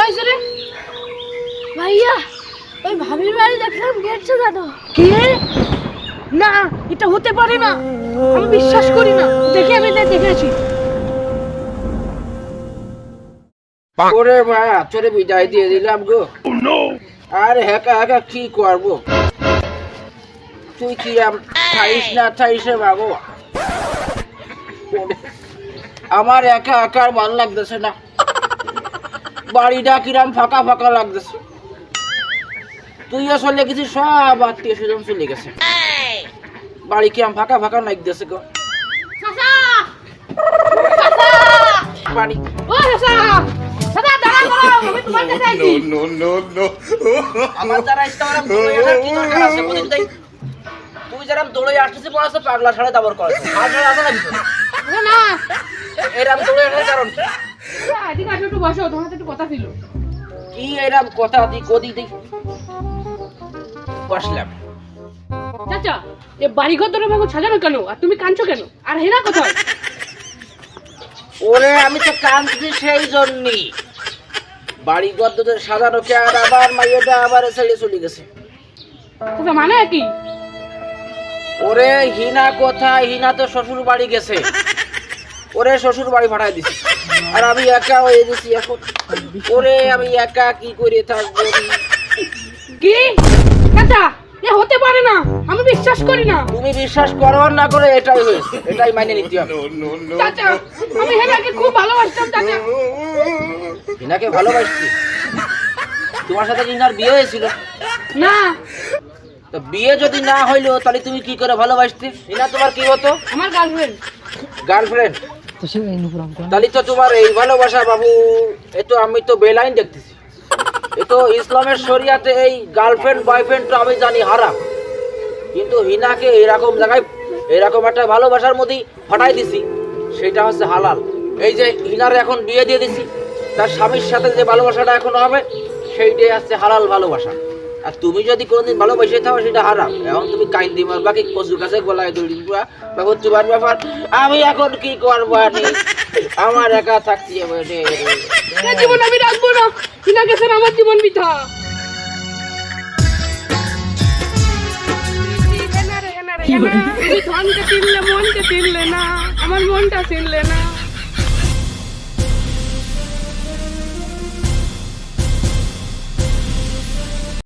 হয়েছে রে ভাইয়া? ওই ভাবির বাড়ি দেখলাম গেটছে দাদা। কি? না, এটা হতে পারে না, আমি বিশ্বাস করি না। দেখে আমি দেখেছি। ওরে ভাই, তোরে বিদায় দিয়ে দিলাম গো। আর একা একা কি করবো? তুই কি থাইস না থাইস রে বাবু? আমার একা একা ভালো লাগতেছে না, বাড়িটা কিরাম ফাঁকা ফাঁকা লাগতেছে। তুইও চলে গেছিস, সব আত্মীয় স্বজন চলে গেছে, বাড়ি কিরাম ফাঁকা ফাঁকা লাগতেছে গো। বাড়ি আমার দ্বারা তুই যারা দৌড়ে আসতেছে মনে হচ্ছে পাগলা ছাড়া দাবর করেছে। না, এরম দৌড়ে আসার কারণ কি? এদিকে আসো, একটু বসো, তোমার সাথে একটু কথা ছিল। কি এরম কথা দিই কদি দিই বসলাম। চাচা, এ বাড়িঘর ধরে আমাকে সাজানো কেন? আর তুমি কাঁদছো কেন? আর হেনা কোথায়? ওরে আমি তো কাঁদছি সেই জন্যই, বাড়ি গদ্দদের সাজানো কে আর আবার মাইয়াটা আবার ছেড়ে চলে গেছে। চাচা মানে কি? ওরে হিনা কোথায়? হিনা তো শ্বশুর বাড়ি গেছে, ওরে শ্বশুর বাড়ি পাঠাই দিছি, আর আমি একা হয়ে গেছি এখন। ওরে আমি একা কি করে থাকবো? কি চাচা, এ হতে পারে না, আমি বিশ্বাস করি না। তুমি বিশ্বাস করো আর না করে এটাই হয়েছে, এটাই মাইনে নিতে হবে। চাচা, আমি হেনাকে খুব ভালোবাসতাম চাচা। হিনাকে ভালোবাসছি? তোমার সাথে কি হিনার বিয়ে হয়েছিল? না, তো বিয়ে যদি না হইলো তাহলে তুমি কি করে ভালোবাসতে? হিনা তোমার কি হতো? আমার গার্লফ্রেন্ড। গার্লফ্রেন্ড? তাহলে তো তোমার এই ভালোবাসা বাবু, এ তো আমি তো বেলাইন দেখতেছি। এ তো ইসলামের শরিয়াতে এই গার্লফ্রেন্ড বয়ফ্রেন্ড তো আমি জানি হারাম, কিন্তু হিনাকে এরকম জায়গায় এরকম একটা ভালোবাসার মধ্যেই ফাটাই দিছি, সেটা হচ্ছে হালাল। এই যে হিনার এখন বিয়ে দিয়ে দিছি, তার স্বামীর সাথে যে ভালোবাসাটা এখন হবে সেইটাই হচ্ছে হালাল ভালোবাসা। আর তুমি যদি কোনোদিন ভালোবাসে থাকো সেটা হারাম। এখন তুমি কাইন্দি মারবা কি কচুর কাছে গলায় দড়ি দিবা, বাবু তোমার ব্যাপার। আমি এখন কি করবো? আমার একা থাকছি, জীবন আমি রাখবো না, হিনা গেছে, আমার জীবন বৃথা। ধনকে চিনলে মনকে চিনলে না, আমার মনটা চিনলে না।